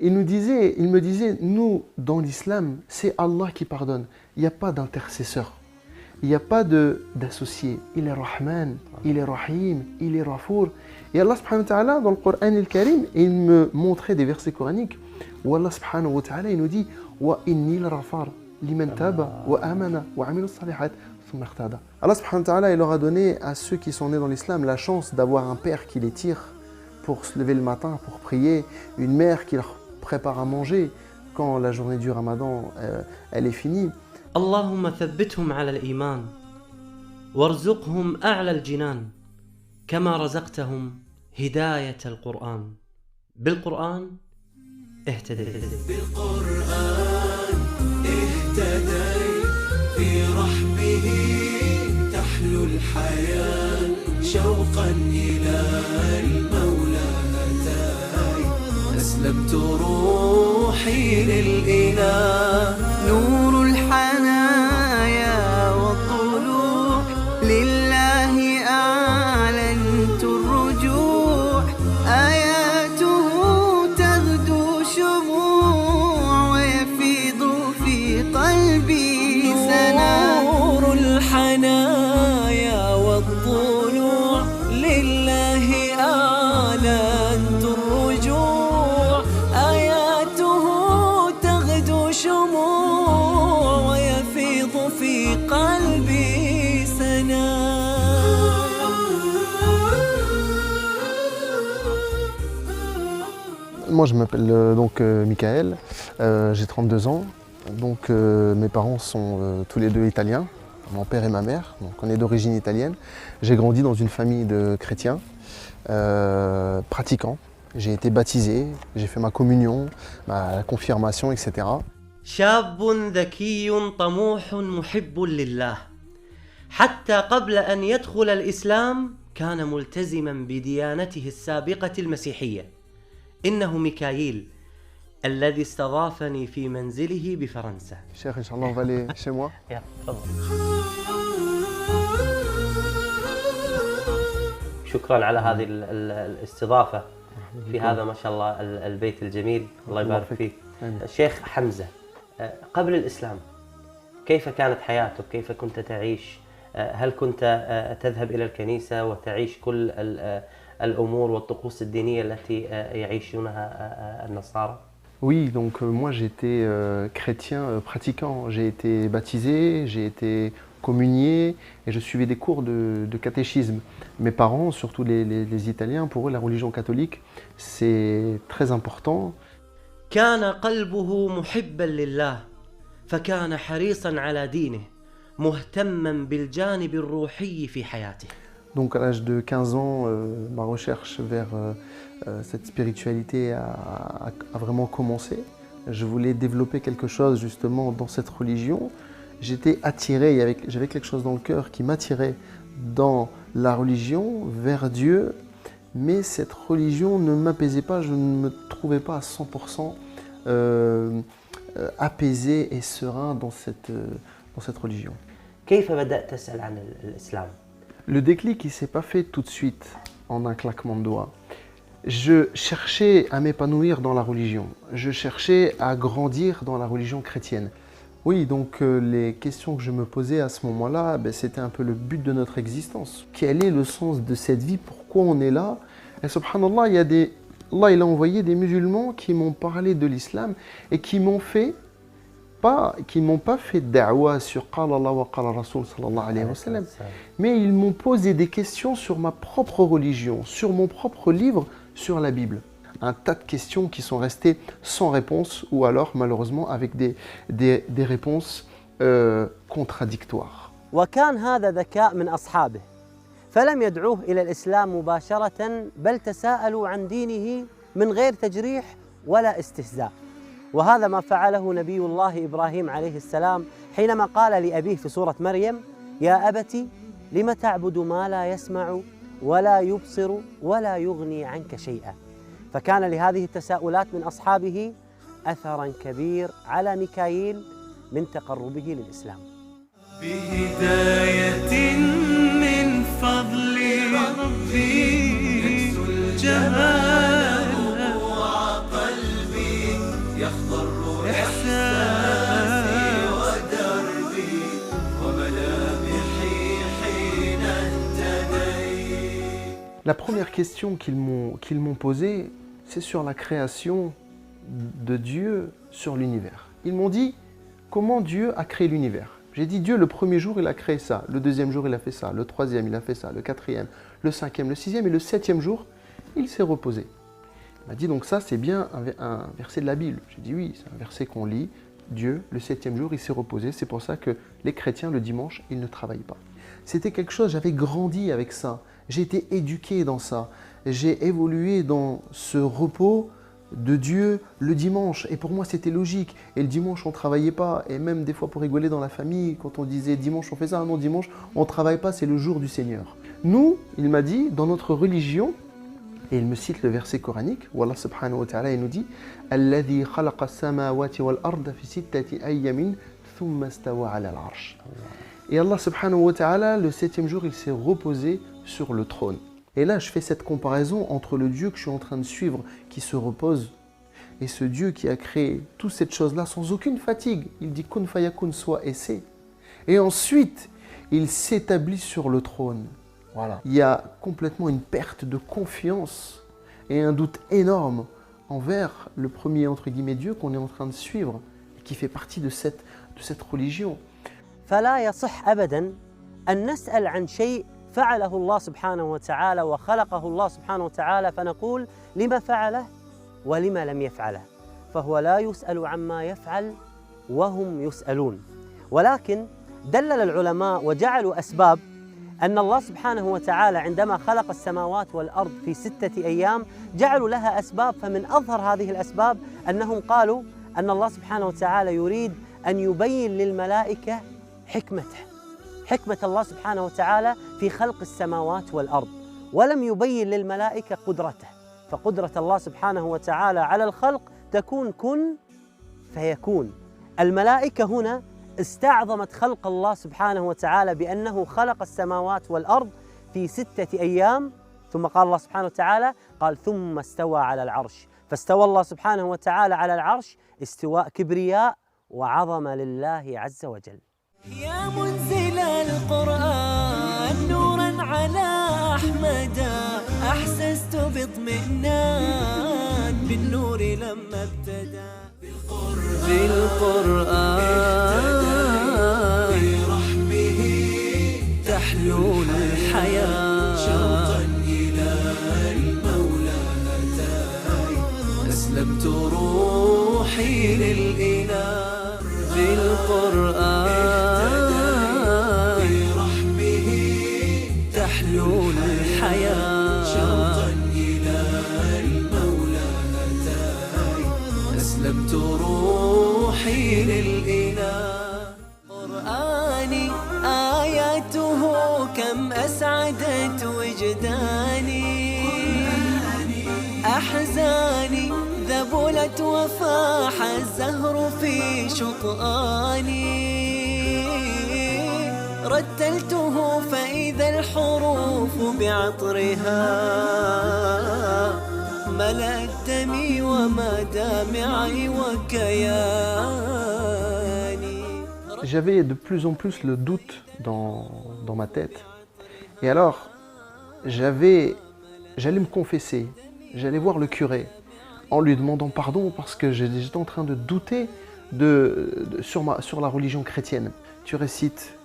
il me disait, nous, dans l'islam, c'est Allah qui pardonne. Il n'y a pas d'intercesseur. Il n'y a pas d'associé. Il est Rahman, il est Rahim, il est Rafour. Et Allah subhanahu wa ta'ala, dans le Coran al-Karim, il me montrait des versets coraniques où Allah subhanahu wa ta'ala, il nous dit wa inni la-rafar liman taba wa amana wa amilu salihat thumma ihtada. Allah subhanahu wa ta'ala, il leur a donné à ceux qui sont nés dans l'islam la chance d'avoir un père qui les tire pour se lever le matin, pour prier, une mère qui leur prépare à manger quand la journée du Ramadan elle est finie. اللهم ثبتهم على الإيمان وارزقهم أعلى الجنان كما رزقتهم هداية القرآن بالقرآن اهتديت بالقرآن اهتديت في رحبه تحلو الحياة شوقا إلى المولى هداي أسلمت روحي للإله نور الحنايا والطلوع لله أعلنت الرجوع آياته تغدو شموع ويفيض في قلبي سنا نور الحنايا والطلوع لله أعلنت الرجوع آياته تغدو شموع ويفيض في قلبي سنا. Moi, je m'appelle Michael, j'ai 32 ans. Donc, mes parents sont tous les deux italiens, mon père et ma mère. Donc, on est d'origine italienne. J'ai grandi dans une famille de chrétiens, pratiquants. J'ai été baptisé, j'ai fait ma communion, ma confirmation, etc. شاب ذكي طموح محب لله حتى قبل أن يدخل الإسلام كان ملتزما بديانته السابقة المسيحية. إنه ميكائيل الذي استضافني في منزله بفرنسا. Cheikh, Inch'Allah, on va aller chez moi. يا تفضل. شكرا على هذه الاستضافة في هذا ما شاء الله البيت الجميل. الله يبارك فيك. الشيخ حمزة، قبل الإسلام كيف كانت حياتك؟ كيف كنت تعيش؟ هل كنت تذهب إلى الكنيسة وتعيش كل الأمور والطقوس الدينية التي يعيشونها النصارى؟ Oui, donc moi j'étais chrétien pratiquant. J'ai été baptisé, j'ai été communié et je suivais des cours de catéchisme. Mes parents, surtout les Italiens, pour eux la religion catholique c'est très important. كان قلبه محبا لله فكان حريصا على دينه مهتما بالجانب الروحي في حياته. Donc à l'âge de 15 ans, ma recherche vers cette spiritualité a vraiment commencé. Je voulais développer quelque chose justement dans cette religion. J'étais attiré, j'avais quelque chose dans le cœur qui m'attirait dans la religion, vers Dieu. Mais cette religion ne m'apaisait pas, je ne me trouvais pas à 100% apaisé et serein dans cette religion. كيف بدأت تسأل عن الإسلام؟ Le déclic, il ne s'est pas fait tout de suite, en un claquement de doigts. Je cherchais à m'épanouir dans la religion. Je cherchais à grandir dans la religion chrétienne. Oui, donc les questions que je me posais à ce moment-là, c'était un peu le but de notre existence. Quel est le sens de cette vie? Pourquoi on est là? Et subhanallah, Allah il a envoyé des musulmans qui m'ont parlé de l'islam et qui m'ont pas fait da'wa sur Qala Allah wa Qala Rasul sallallahu alayhi wa sallam, mais ils m'ont posé des questions sur ma propre religion, sur mon propre livre, sur la Bible. Un tas de questions qui sont restées sans réponse ou alors malheureusement avec des réponses contradictoires. وكان هذا ذكاء من أصحابه فلم يدعوه إلى الإسلام مباشرة بل تساءلوا عن دينه من غير تجريح ولا استهزاء. وهذا ما فعله نبي الله إبراهيم عليه السلام حينما قال لأبيه في سورة مريم يا أبت لم تعبد ما لا يسمع ولا يبصر ولا يغني عنك شيئا. فكان لهذه التساؤلات من أصحابه أثراً كبير على ميكائيل من تقربه للإسلام. بهداية من فضل ربي يكسو الجمال وقلبي La première question qu'ils m'ont posée, c'est sur la création de Dieu sur l'univers. Ils m'ont dit, comment Dieu a créé l'univers? J'ai dit, Dieu, le premier jour, il a créé ça. Le deuxième jour, il a fait ça. Le troisième, il a fait ça. Le quatrième, le cinquième, le sixième et le septième jour, il s'est reposé. Il m'a dit, donc ça, c'est bien un verset de la Bible. J'ai dit, oui, c'est un verset qu'on lit. Dieu, le septième jour, il s'est reposé. C'est pour ça que les chrétiens, le dimanche, ils ne travaillent pas. C'était quelque chose, j'avais grandi avec ça. J'ai été éduqué dans ça. J'ai évolué dans ce repos de Dieu le dimanche. Et pour moi, c'était logique. Et le dimanche, on ne travaillait pas. Et même des fois, pour rigoler dans la famille, quand on disait dimanche, on fait ça. Non, dimanche, on ne travaille pas, c'est le jour du Seigneur. Nous, il m'a dit, dans notre religion, et il me cite le verset coranique, où Allah subhanahu wa ta'ala, il nous dit « Alladhi khalaqa as-samawati wal arda fi sittati ayyamin thumma stawa ala al-arsh » Et Allah subhanahu wa ta'ala, le septième jour, il s'est reposé sur le trône. Et là, je fais cette comparaison entre le Dieu que je suis en train de suivre, qui se repose, et ce Dieu qui a créé toute cette chose-là sans aucune fatigue. Il dit « Kun fayakun » soit et c'est. Et ensuite, il s'établit sur le trône. Voilà. Il y a complètement une perte de confiance et un doute énorme envers le premier, entre guillemets, Dieu qu'on est en train de suivre, et qui fait partie de cette religion. فلا يصح أبداً أن نسأل عن شيء فعله الله سبحانه وتعالى وخلقه الله سبحانه وتعالى فنقول لما فعله ولما لم يفعله، فهو لا يسأل عما يفعل وهم يسألون. ولكن دلل العلماء وجعلوا أسباب أن الله سبحانه وتعالى عندما خلق السماوات والأرض في 6 أيام جعلوا لها أسباب، فمن أظهر هذه الأسباب أنهم قالوا أن الله سبحانه وتعالى يريد أن يبين للملائكة حكمة الله سبحانه وتعالى في خلق السماوات والأرض، ولم يبين للملائكة قدرته، فقدرة الله سبحانه وتعالى على الخلق تكون كن فيكون. الملائكة هنا استعظمت خلق الله سبحانه وتعالى بأنه خلق السماوات والأرض في 6 أيام، ثم قال الله سبحانه وتعالى قال ثم استوى على العرش، فاستوى الله سبحانه وتعالى على العرش استواء كبرياء وعظمة لله عز وجل. يا منزل القرآن نورا على أحمد أحسست باطمئنان بالنور لما ابتدى بالقرآن برحمه تحلو الحياة شوقا إلى المولى أتاي أسلمت روحي للإله بالقرآن برحمه تحلو الحياة شوقا إلى المولى أتاي أسلمت روحي للإله. قرآني آياته كم أسعدت وجداني، أحزاني ذبلت وفاح الزهر في شطآني، رتلته فإذا الحروف بعطرها ملأت دمي وما دامعي وكياني. J'avais de plus en plus le doute dans ma tête. Et alors, j'allais me confesser, j'allais voir le curé en lui demandant pardon parce que j'étais en train de douter sur la religion chrétienne. Tu récites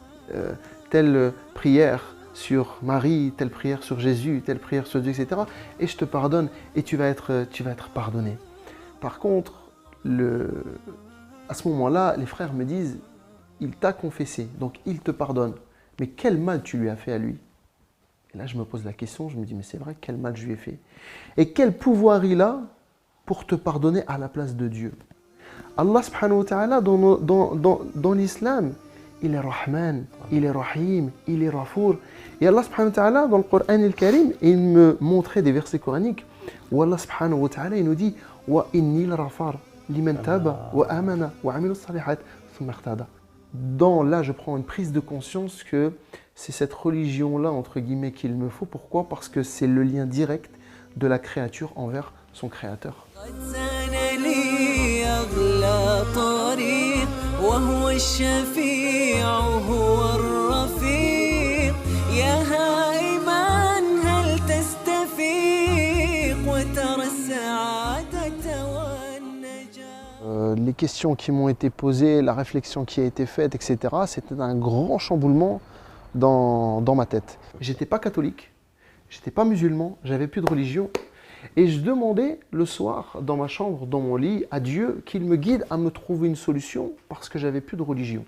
telle prière sur Marie, telle prière sur Jésus, telle prière sur Dieu, etc. Et je te pardonne et tu vas être pardonné. Par contre, à ce moment-là, les frères me disent, il t'a confessé, donc il te pardonne. Mais quel mal tu lui as fait à lui? Et là, je me pose la question, je me dis, mais c'est vrai, quel mal je lui ai fait? Et quel pouvoir il a pour te pardonner à la place de Dieu? Allah subhanahu wa ta'ala, dans l'islam, il est Rahman, il est Rahim, il est Rafour. Et Allah subhanahu wa ta'ala, dans le Coran al-Karim, il me montrait des versets coraniques où Allah subhanahu wa ta'ala, il nous dit wa inni al-rafar liman taba wa amana wa amila as-salihat thumma ihtada. Là, je prends une prise de conscience que c'est cette religion-là, entre guillemets, qu'il me faut. Pourquoi? Parce que c'est le lien direct de la créature envers son créateur. وهو الشفيع هو الرفيق يا هائما هل تستطيع les questions qui m'ont été posées, la réflexion qui a été faite, etc., c'était un grand chamboulement dans ma tête. J'étais pas catholique, j'étais pas musulman, j'avais plus de religion. Et je demandais le soir, dans ma chambre, dans mon lit, à Dieu qu'il me guide à me trouver une solution parce que j'avais plus de religion.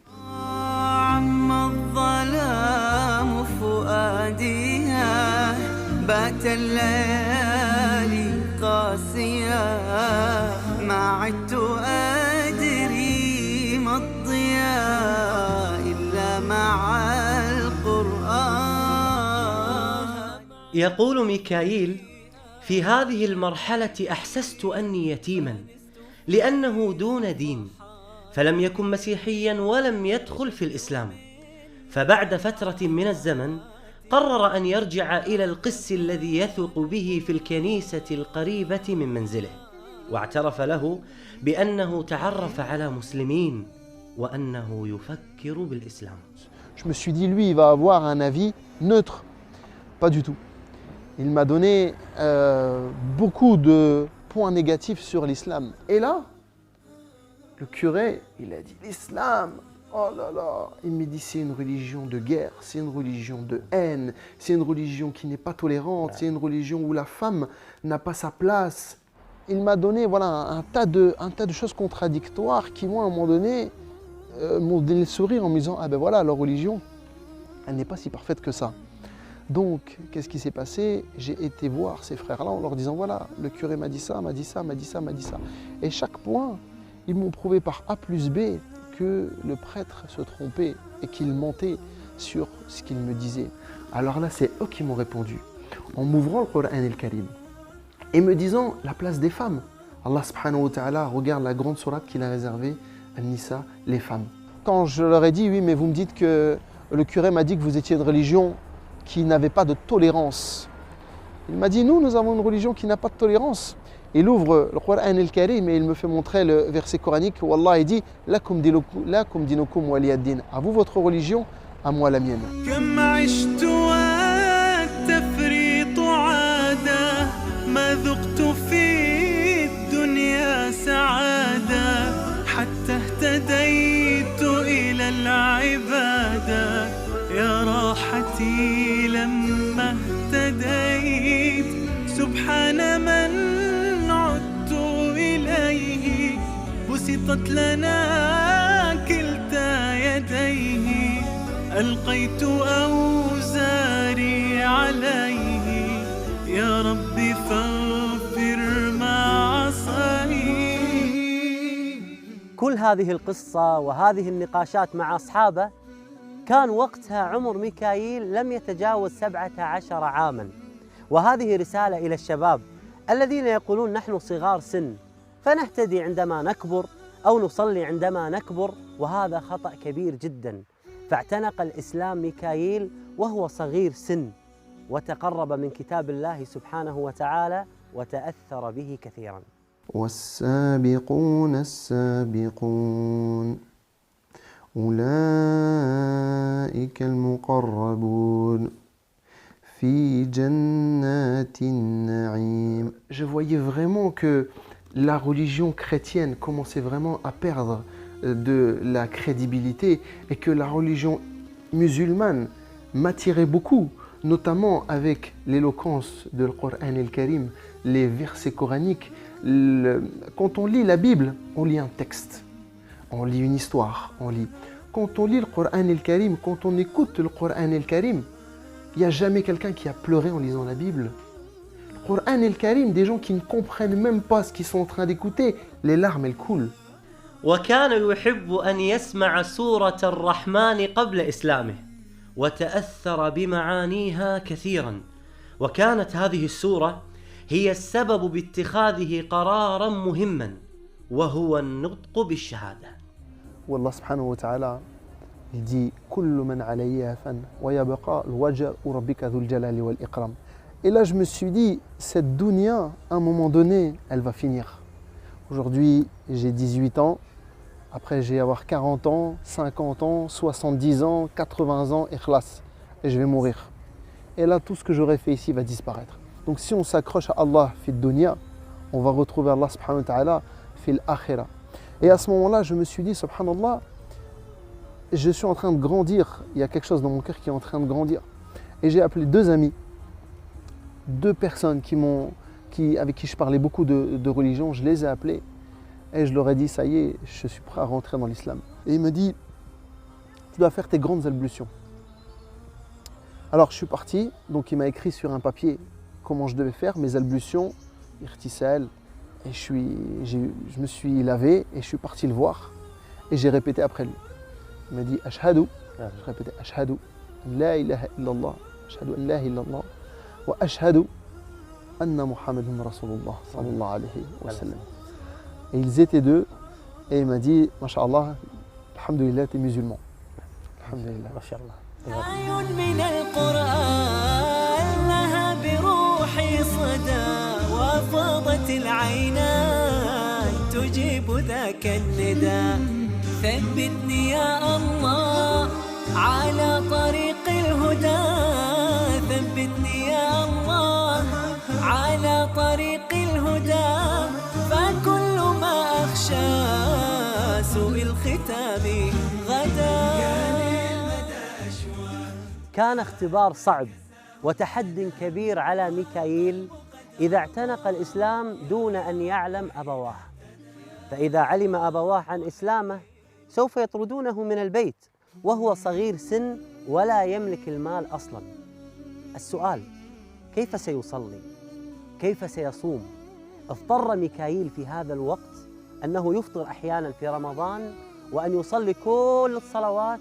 عم الظلام فؤاديها بات الليالي قاسية ما عدت أدري ما الضياء إلا مع القرآن. يقول ميكائيل: في هذه المرحلة أحسست أني يتيما لأنه دون دين، فلم يكن مسيحيا ولم يدخل في الإسلام، فبعد فترة من الزمن قرر أن يرجع إلى القس الذي يثق به في الكنيسة القريبة من منزله، واعترف له بأنه تعرف على مسلمين وأنه يفكر بالإسلام. Je me suis dit, lui, il va avoir un avis neutre. Pas du tout. Il m'a donné beaucoup de points négatifs sur l'islam. Et là, le curé, il a dit l'islam, oh là là, il me dit c'est une religion de guerre, c'est une religion de haine, c'est une religion qui n'est pas tolérante, c'est une religion où la femme n'a pas sa place. Il m'a donné voilà, un tas de choses contradictoires qui, moi, à un moment donné, m'ont donné le sourire en me disant, ah ben voilà, leur religion, elle n'est pas si parfaite que ça. Donc, qu'est-ce qui s'est passé? J'ai été voir ces frères-là en leur disant, voilà, le curé m'a dit ça, m'a dit ça, m'a dit ça, m'a dit ça. Et chaque point, ils m'ont prouvé par A plus B que le prêtre se trompait et qu'il mentait sur ce qu'il me disait. Alors là, c'est eux qui m'ont répondu, en m'ouvrant le Coran el-Karim et me disant la place des femmes. Allah subhanahu wa ta'ala regarde la grande sourate qu'il a réservée à Nisa, les femmes. Quand je leur ai dit, oui, mais vous me dites que le curé m'a dit que vous étiez une religion qui n'avait pas de tolérance. Il m'a dit, nous avons une religion qui n'a pas de tolérance. Il ouvre le Coran el-Karim et il me fait montrer le verset coranique où Allah il dit « Lakum dinukum waliyaddin » à vous votre religion, à moi la mienne. كم عشت والتفريط عادة ما ذقت في الدنيا سعادة حتى اهتديت إلى العبادة يا راحتي لما اهتديت سبحان من عدت إليه بسطت لنا كلتا يديه ألقيت أوزاري عليه يا ربي فاغفر ما عصاني. كل هذه القصة وهذه النقاشات مع أصحابه كان وقتها عمر ميكائيل لم يتجاوز 17 عاماً، وهذه رسالة إلى الشباب الذين يقولون نحن صغار سن فنهتدي عندما نكبر أو نصلي عندما نكبر، وهذا خطأ كبير جداً. فاعتنق الإسلام ميكائيل وهو صغير سن وتقرب من كتاب الله سبحانه وتعالى وتأثر به كثيراً. والسابقون السابقون أولئك المقربون في جنات النعيم. Je voyais vraiment que la religion chrétienne commençait vraiment à perdre de la crédibilité et que la religion musulmane m'attirait beaucoup, notamment avec l'éloquence de le Coran el-Karim, les versets coraniques. Quand on lit la Bible, on lit un texte, on lit une histoire, on lit. Quand on lit le Coran el-Karim, quand on écoute le Coran el-Karim, il n'y a jamais quelqu'un qui a pleuré en lisant la Bible. Le Coran el-Karim, des gens qui ne comprennent même pas ce qu'ils sont en train d'écouter, les larmes elles coulent. وكان يحب أن يسمع سورة الرحمن قبل إسلامه وتأثر بمعانيها كثيراً، وكانت هذه السورة هي السبب باتخاذه قراراً مهماً وهو النطق بالشهادة. والله سبحانه وتعالى il dit كل من عليها فان ويبقى الوجه ربك ذو الجلال والإكرام. Et là je me suis dit, cette dunya, à un moment donné, elle va finir. Aujourd'hui, j'ai 18 ans. Après, je vais avoir 40 ans, 50 ans, 70 ans, 80 ans, ikhlas. Et je vais mourir. Et là, tout ce que j'aurais fait ici va disparaître. Donc si on s'accroche à Allah fi dunya, on va retrouver Allah subhanahu wa ta'ala fi l'akhirah. Et à ce moment-là, je me suis dit, subhanallah, je suis en train de grandir. Il y a quelque chose dans mon cœur qui est en train de grandir. Et j'ai appelé deux amis, deux personnes avec qui je parlais beaucoup de religion. Je les ai appelés et je leur ai dit, ça y est, je suis prêt à rentrer dans l'islam. Et il me dit, tu dois faire tes grandes ablutions. Alors je suis parti, donc il m'a écrit sur un papier comment je devais faire mes ablutions, irtisal, et je me suis lavé et je suis parti le voir et j'ai répété après lui. Il m'a dit Ashhadu, je répétais Ashhadu an la ilaha illallah, Ashhadu an la ilaha illallah, wa Ashhadu anna Muhammadun Rasulullah sallallahu alayhi wa sallam. Et ils étaient deux et il m'a dit Masha'Allah, alhamdulillah, t'es musulman. Alhamdulillah. Masha'Allah. آي من القرآن لها بروحي صدى وفاضت العينان تجيب ذاك النداء ثبتني يا الله على طريق الهدى ثبتني يا الله على طريق الهدى فكل ما أخشى سوء الختام غدا. كان اختبار صعب وتحد كبير على ميكائيل إذا اعتنق الإسلام دون أن يعلم أبواه، فإذا علم أبواه عن إسلامه سوف يطردونه من البيت وهو صغير سن ولا يملك المال أصلاً. السؤال: كيف سيصلي؟ كيف سيصوم؟ اضطر ميكائيل في هذا الوقت أنه يفطر أحياناً في رمضان وأن يصلي كل الصلوات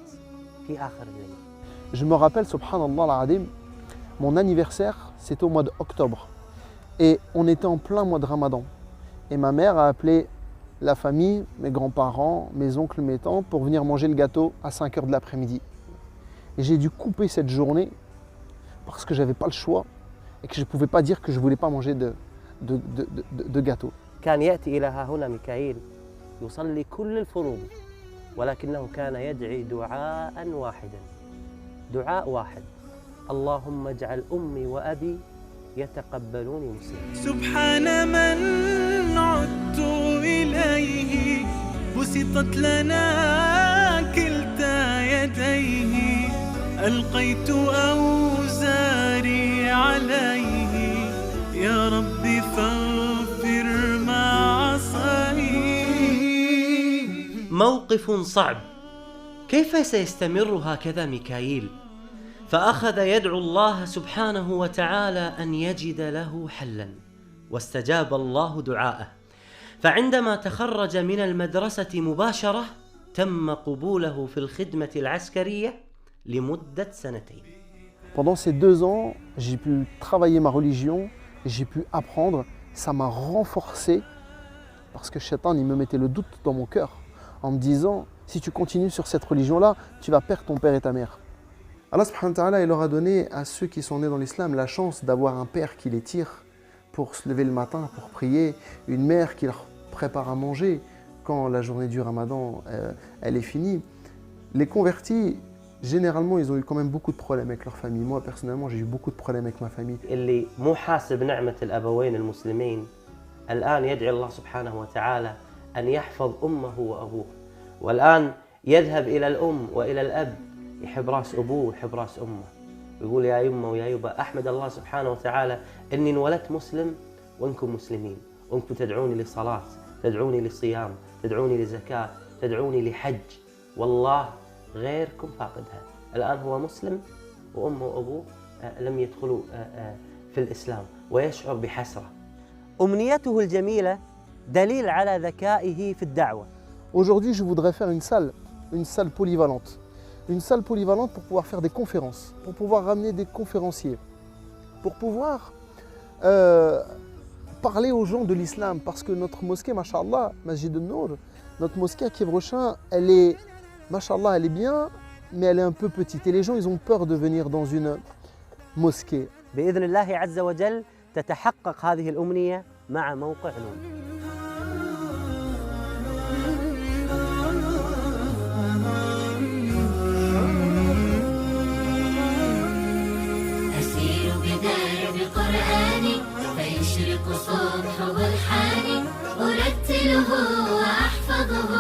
في آخر الليل. Je me rappelle, subhanallah al-adim, mon anniversaire, c'était au mois d'octobre. Et on était en plein mois de Ramadan. Et ma mère a appelé la famille, mes grands-parents, mes oncles, mes tantes, pour venir manger le gâteau à 5 h de l'après-midi. Et j'ai dû couper cette journée parce que je n'avais pas le choix et que je ne pouvais pas dire que je ne voulais pas manger de gâteau. كان يأتي إلى ها هنا ميكائيل يصلي كل الفروض ولكنه كان يدعي دعاء واحدا، دعاء واحد: اللهم اجعل أمي وأبي يتقبلوني مسلما. سبحان من عدت إليه بسطت لنا كلتا يديه ألقيت أوزاري عليه يا ربي فاغفر ما عصاني. موقف صعب، كيف سيستمر هكذا ميكائيل؟ فأخذ يدعو الله سبحانه وتعالى أن يجد له حلا، واستجاب الله دعاءه، فعندما تخرج من المدرسة مباشرة تم قبوله في الخدمة العسكرية لمدة 2 سنين. Pendant ces 2 ans, j'ai pu travailler ma religion, j'ai pu apprendre, ça m'a renforcé parce que Shaitan il me mettait le doute dans mon cœur en me disant si tu continues sur cette religion-là, tu vas perdre ton père et ta mère. Allah subhanahu wa ta'ala, il leur a donné à ceux qui sont nés dans l'islam la chance d'avoir un père qui les tire pour se lever le matin, pour prier, une mère qui leur prépare à manger quand la journée du Ramadan elle est finie. Les convertis, généralement, ils ont eu quand même beaucoup de problèmes avec leur famille. Moi, personnellement, j'ai eu beaucoup de problèmes avec ma famille. اللي مو حاسب نعمة الأبوين المسلمين الآن يدعي الله سبحانه وتعالى أن يحفظ أمه وأبوه، والآن يذهب إلى الأم وإلى الأب يحب راس أبوه ويحب راس أمه ويقول يا يمه ويا يبا أحمد الله سبحانه وتعالى إني انولدت مسلم وإنكم مسلمين، وإنكم تدعوني لصلاة، تدعوني لصيام، تدعوني لزكاة، تدعوني لحج، والله غيركم فاقدها. الآن هو مسلم وأمه وأبوه لم يدخلوا في الإسلام ويشعر بحسرة. أمنيته الجميلة دليل على ذكائه في الدعوة. Aujourd'hui, je voudrais faire une salle polyvalente. Une salle polyvalente pour pouvoir faire des conférences, pour pouvoir ramener des conférenciers, pour pouvoir parler aux gens de l'islam. Parce que notre mosquée, Masha'Allah, Masjid al-Nour, notre mosquée à Kiev-Rochin, elle est, Masha'Allah, elle est bien, mais elle est un peu petite. Et les gens, ils ont peur de venir dans une mosquée. بإذن الله عز وجل تتحقق هذه الأمنية مع موقع نون. أسير بدرب قرآني فيشرق صبح برهاني أرتله وأحفظه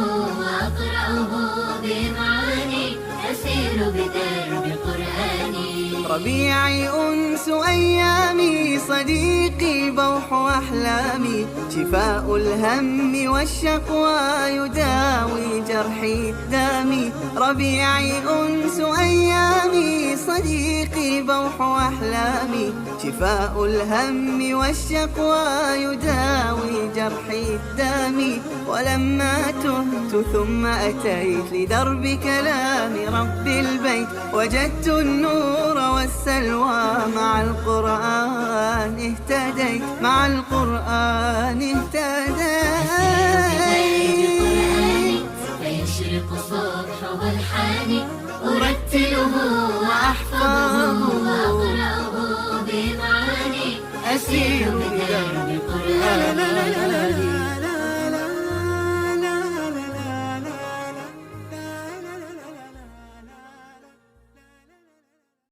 ربيعي أنس أيامي، صديقي بوح أحلامي، شفاء الهم والشقوى يداوي جرحي دامي. ربيعي أنس أيامي، صديقي بوح أحلامي، شفاء الهم والشقوى يداوي جرحي دامي. ولما تهت ثم أتيت لدرب كلام رب البيت، وجدت النور والسلوى مع القرآن اهتديت، مع القرآن اهتديت. فيشرق الصبح والحاني، أرتله وأحفظه وأقرأه بمعاني، أسير بدرب قرآني.